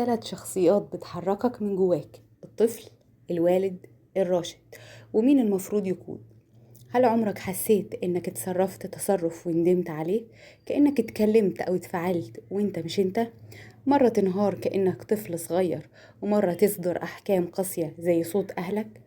3 شخصيات بتحركك من جواك: الطفل، الوالد، الراشد. ومين المفروض يكون؟ هل عمرك حسيت انك اتصرفت تصرف وندمت عليه؟ كأنك اتكلمت او اتفعلت وانت مش انت؟ مرة تنهار كأنك طفل صغير، ومرة تصدر احكام قاسية زي صوت اهلك،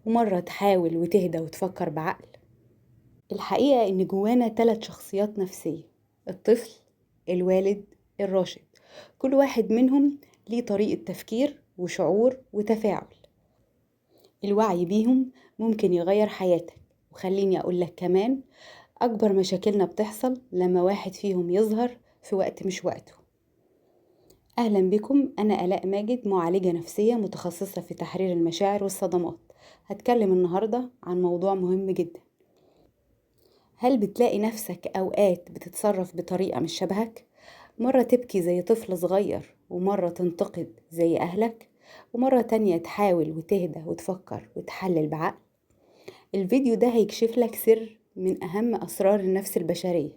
ومرة تحاول وتهدى وتفكر بعقل. الحقيقة ان جوانا 3 شخصيات نفسية: الطفل، الوالد، الراشد. كل واحد منهم ليه طريقة تفكير وشعور وتفاعل. الوعي بيهم ممكن يغير حياتك. وخليني أقولك كمان، أكبر مشاكلنا بتحصل لما واحد فيهم يظهر في وقت مش وقته. أهلا بكم، أنا آلاء ماجد، معالجة نفسية متخصصة في تحرير المشاعر والصدمات. هتكلم النهاردة عن موضوع مهم جدا. هل بتلاقي نفسك أوقات بتتصرف بطريقة مش شبهك؟ مرة تبكي زي طفل صغير، ومرة تنتقد زي أهلك، ومرة تانية تحاول وتهدى وتفكر وتحلل بعقل. الفيديو ده هيكشف لك سر من أهم أسرار النفس البشرية.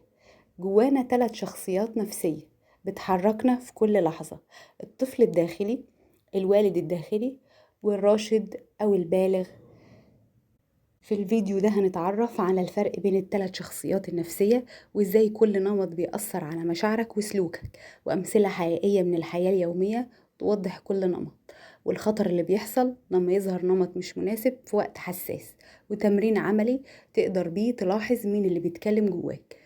جوانا 3 شخصيات نفسية بتحركنا في كل لحظة: الطفل الداخلي، الوالد الداخلي، والراشد أو البالغ. في الفيديو ده هنتعرف على الفرق بين ال3 شخصيات النفسية، وإزاي كل نمط بيأثر على مشاعرك وسلوكك، وأمثلة حقيقية من الحياة اليومية توضح كل نمط، والخطر اللي بيحصل لما يظهر نمط مش مناسب في وقت حساس، وتمرين عملي تقدر بيه تلاحظ مين اللي بيتكلم جواك.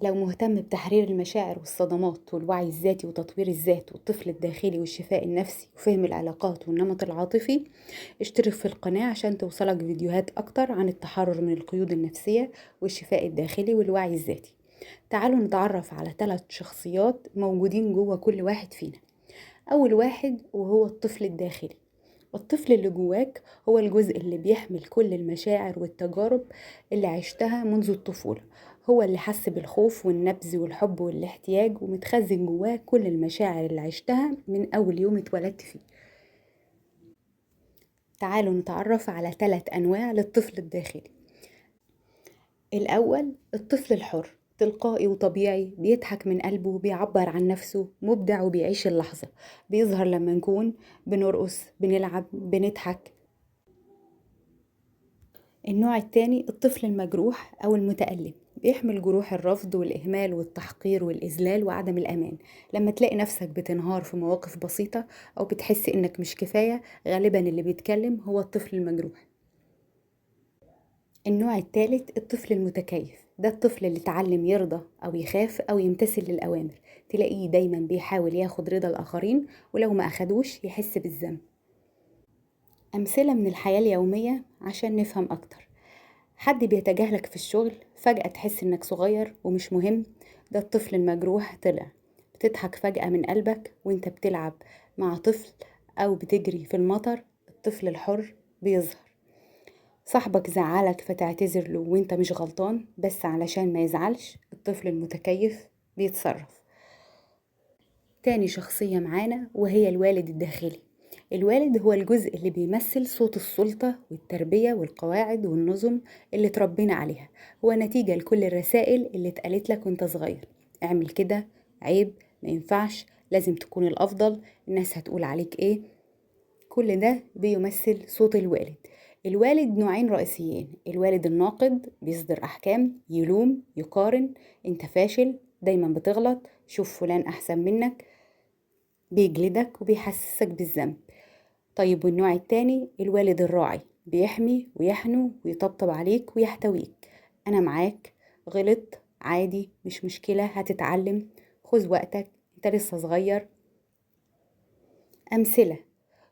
لو مهتم بتحرير المشاعر والصدمات والوعي الذاتي وتطوير الذات والطفل الداخلي والشفاء النفسي وفهم العلاقات والنمط العاطفي، اشترك في القناة عشان توصلك فيديوهات أكتر عن التحرر من القيود النفسية والشفاء الداخلي والوعي الذاتي. تعالوا نتعرف على 3 شخصيات موجودين جوه كل واحد فينا. أول واحد وهو الطفل الداخلي. الطفل اللي جواك هو الجزء اللي بيحمل كل المشاعر والتجارب اللي عشتها منذ الطفولة. هو اللي حس بالخوف والنبذ والحب والاحتياج، ومتخزن جواه كل المشاعر اللي عشتها من أول يوم اتولدت فيه. تعالوا نتعرف على 3 أنواع للطفل الداخلي. الأول الطفل الحر، تلقائي وطبيعي، بيضحك من قلبه، بيعبر عن نفسه، مبدع وبيعيش اللحظة. بيظهر لما نكون بنرقص، بنلعب، بنضحك. النوع التاني الطفل المجروح أو المتألم، بيحمل جروح الرفض والإهمال والتحقير والإذلال وعدم الأمان. لما تلاقي نفسك بتنهار في مواقف بسيطة أو بتحس إنك مش كفاية، غالبا اللي بيتكلم هو الطفل المجروح. النوع الثالث الطفل المتكيف، ده الطفل اللي اتعلم يرضى أو يخاف أو يمتثل للأوامر. تلاقيه دايما بيحاول ياخد رضا الآخرين، ولو ما أخدوش يحس بالذنب. أمثلة من الحياة اليومية عشان نفهم أكتر: حد بيتجاهلك في الشغل، فجأة تحس إنك صغير ومش مهم، ده الطفل المجروح طلع. بتضحك فجأة من قلبك وإنت بتلعب مع طفل، أو بتجري في المطر، الطفل الحر بيظهر. صاحبك زعلك فتعتذر له وإنت مش غلطان بس علشان ما يزعلش، الطفل المتكيف بيتصرف. تاني شخصية معانا وهي الوالد الداخلي. الوالد هو الجزء اللي بيمثل صوت السلطة والتربية والقواعد والنظم اللي تربينا عليها. هو نتيجة لكل الرسائل اللي اتقالت لك وانت صغير: اعمل كده، عيب، ما ينفعش، لازم تكون الأفضل، الناس هتقول عليك ايه. كل ده بيمثل صوت الوالد. الوالد نوعين رئيسيين: الوالد الناقد، بيصدر أحكام، يلوم، يقارن، انت فاشل، دايما بتغلط، شوف فلان أحسن منك، بيجلدك وبيحسسك بالذنب. طيب والنوع التاني الوالد الراعي، بيحمي ويحنو ويطبطب عليك ويحتويك: أنا معاك، غلط عادي، مش مشكلة، هتتعلم، خذ وقتك، انت لسه صغير. أمثلة: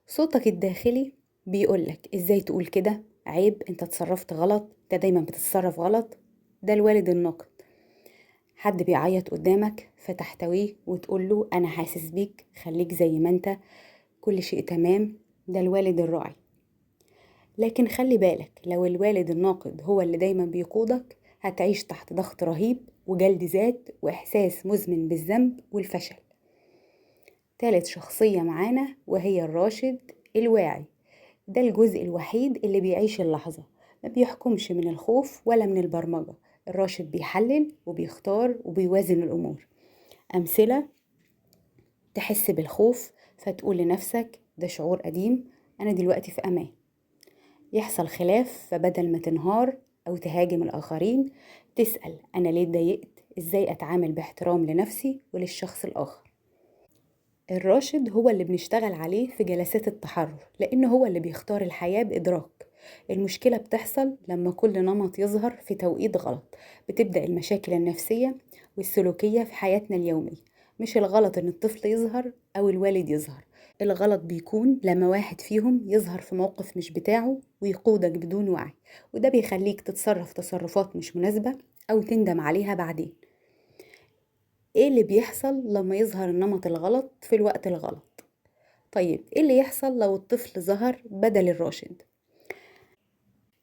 صوتك الداخلي بيقولك ازاي تقول كده، عيب، انت اتصرفت غلط، انت دايما بتتصرف غلط، ده الوالد الناقد. حد بيعيط قدامك فتحتويه وتقوله أنا حاسس بيك، خليك زي ما انت، كل شيء تمام، ده الوالد الراعي. لكن خلي بالك، لو الوالد الناقد هو اللي دايما بيقودك، هتعيش تحت ضغط رهيب وجلد ذات وإحساس مزمن بالذنب والفشل. تالت شخصية معانا وهي الراشد الواعي، ده الجزء الوحيد اللي بيعيش اللحظة، ما بيحكمش من الخوف ولا من البرمجة. الراشد بيحلل وبيختار وبيوازن الأمور. أمثلة: تحس بالخوف فتقول لنفسك ده شعور قديم، أنا دلوقتي في أمان. يحصل خلاف فبدل ما تنهار أو تهاجم الآخرين تسأل أنا ليه اتضايقت، إزاي أتعامل باحترام لنفسي وللشخص الآخر. الراشد هو اللي بنشتغل عليه في جلسات التحرر، لأنه هو اللي بيختار الحياة بإدراك. المشكلة بتحصل لما كل نمط يظهر في توقيت غلط، بتبدأ المشاكل النفسية والسلوكية في حياتنا اليومية. مش الغلط إن الطفل يظهر أو الوالد يظهر، الغلط بيكون لما واحد فيهم يظهر في موقف مش بتاعه ويقودك بدون وعي، وده بيخليك تتصرف تصرفات مش مناسبة أو تندم عليها بعدين. ايه اللي بيحصل لما يظهر النمط الغلط في الوقت الغلط؟ طيب ايه اللي يحصل لو الطفل ظهر بدل الراشد؟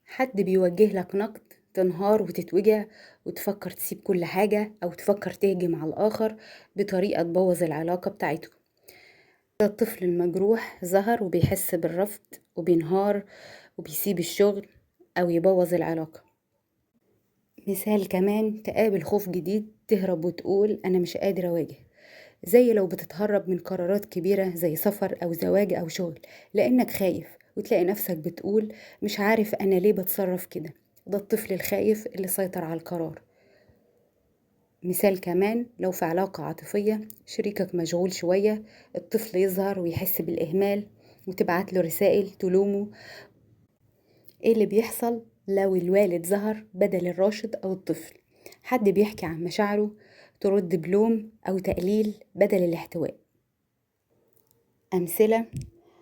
حد بيوجه لك نقد تنهار وتتوجع وتفكر تسيب كل حاجة أو تفكر تهجم على الآخر بطريقة تبوظ العلاقة بتاعته. ده الطفل المجروح ظهر وبيحس بالرفض وبينهار وبيسيب الشغل أو يبوظ العلاقة. مثال كمان، تقابل خوف جديد تهرب وتقول أنا مش قادر أواجه، زي لو بتتهرب من قرارات كبيرة زي سفر أو زواج أو شغل لأنك خايف، وتلاقي نفسك بتقول مش عارف أنا ليه بتصرف كده. ده الطفل الخايف اللي سيطر على القرار. مثال كمان، لو في علاقة عاطفية شريكك مشغول شوية الطفل يظهر ويحس بالإهمال وتبعت له رسائل تلومه. ايه اللي بيحصل لو الوالد ظهر بدل الراشد أو الطفل؟ حد بيحكي عن مشاعره ترد بلوم أو تقليل بدل الاحتواء. أمثلة،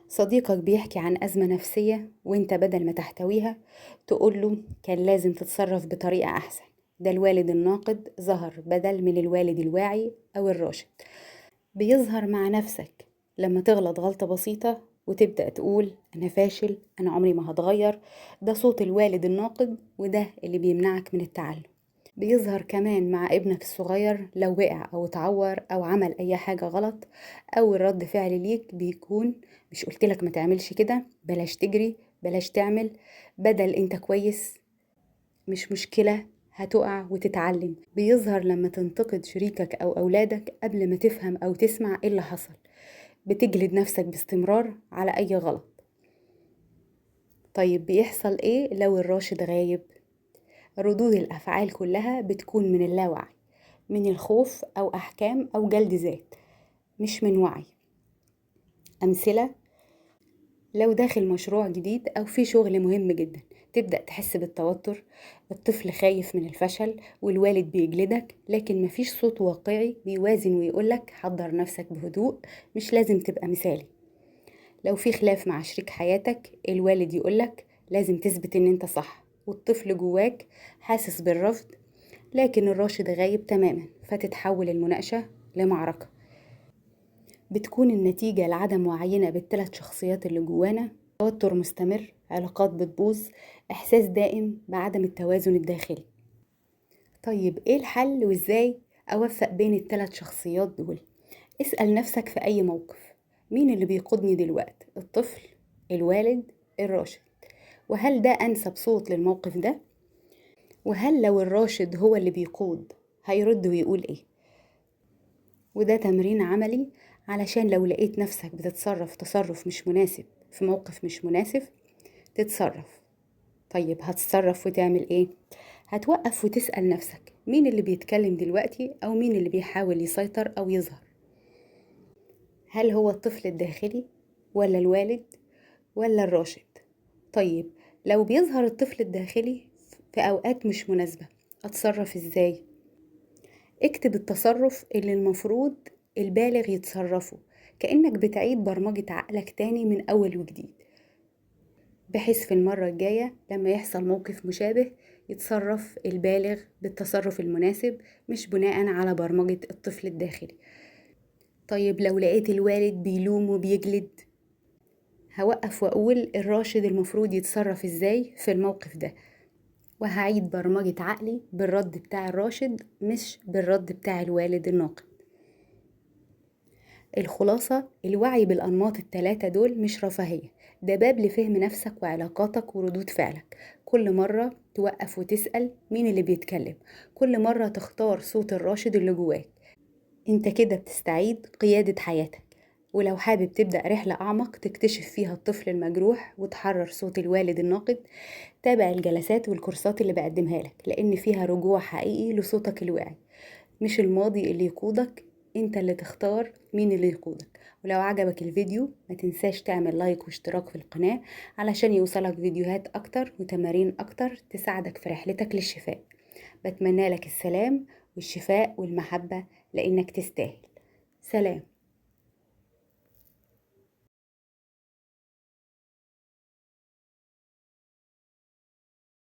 صديقك بيحكي عن أزمة نفسية وانت بدل ما تحتويها تقوله كان لازم تتصرف بطريقة أحسن. ده الوالد الناقد ظهر بدل من الوالد الواعي أو الراشد. بيظهر مع نفسك لما تغلط غلطة بسيطة وتبدأ تقول أنا فاشل، أنا عمري ما هتغير. ده صوت الوالد الناقد وده اللي بيمنعك من التعلم. بيظهر كمان مع ابنك الصغير لو وقع أو اتعور أو عمل أي حاجة غلط، أول رد فعل ليك بيكون مش قلتلك ما تعملش كده، بلاش تجري، بلاش تعمل، بدل انت كويس، مش مشكلة، هتقع وتتعلم. بيظهر لما تنتقد شريكك أو أولادك قبل ما تفهم أو تسمع ايه اللي حصل، بتجلد نفسك باستمرار على أي غلط. طيب بيحصل ايه لو الراشد غايب؟ ردود الأفعال كلها بتكون من اللاوعي، من الخوف أو أحكام أو جلد ذات، مش من وعي. أمثلة، لو داخل مشروع جديد أو في شغل مهم جدا تبدأ تحس بالتوتر، الطفل خايف من الفشل والوالد بيجلدك لكن مفيش صوت واقعي بيوازن ويقولك حضر نفسك بهدوء، مش لازم تبقى مثالي. لو في خلاف مع شريك حياتك الوالد يقولك لازم تثبت ان انت صح، والطفل جواك حاسس بالرفض لكن الراشد غايب تماما، فتتحول المناقشة لمعركة. بتكون النتيجة لعدم وعينا بالثلاث شخصيات اللي جوانا، توتر مستمر، علاقات بتبوظ، إحساس دائم بعدم التوازن الداخلي. طيب إيه الحل وإزاي أوفق بين الثلاث شخصيات دول؟ اسأل نفسك في أي موقف، مين اللي بيقودني دلوقتي؟ الطفل، الوالد، الراشد؟ وهل ده أنسب صوت للموقف ده؟ وهل لو الراشد هو اللي بيقود هيرد ويقول إيه؟ وده تمرين عملي علشان لو لقيت نفسك بتتصرف تصرف مش مناسب في موقف مش مناسب تتصرف. طيب هتتصرف وتعمل ايه؟ هتوقف وتسأل نفسك مين اللي بيتكلم دلوقتي او مين اللي بيحاول يسيطر او يظهر؟ هل هو الطفل الداخلي ولا الوالد ولا الراشد؟ طيب لو بيظهر الطفل الداخلي في اوقات مش مناسبة اتصرف ازاي؟ اكتب التصرف اللي المفروض البالغ يتصرفه، كأنك بتعيد برمجة عقلك تاني من أول وجديد، بحيث في المرة الجاية لما يحصل موقف مشابه يتصرف البالغ بالتصرف المناسب مش بناء على برمجة الطفل الداخلي. طيب لو لقيت الوالد بيلوم وبيجلد هوقف وأقول الراشد المفروض يتصرف ازاي في الموقف ده، وهعيد برمجة عقلي بالرد بتاع الراشد مش بالرد بتاع الوالد الناقد. الخلاصة، الوعي بالأنماط التلاتة دول مش رفاهية، ده باب لفهم نفسك وعلاقاتك وردود فعلك. كل مرة توقف وتسأل مين اللي بيتكلم، كل مرة تختار صوت الراشد اللي جواك، انت كده بتستعيد قيادة حياتك. ولو حابب تبدأ رحلة أعمق تكتشف فيها الطفل المجروح وتحرر صوت الوالد الناقد، تابع الجلسات والكورسات اللي بقدمها لك، لأن فيها رجوع حقيقي لصوتك الواعي، مش الماضي اللي يقودك. انت اللي تختار مين اللي يقودك. ولو عجبك الفيديو ما تنساش تعمل لايك واشتراك في القناة علشان يوصلك فيديوهات أكتر وتمارين أكتر تساعدك في رحلتك للشفاء. بتمنى لك السلام والشفاء والمحبة لأنك تستاهل. سلام.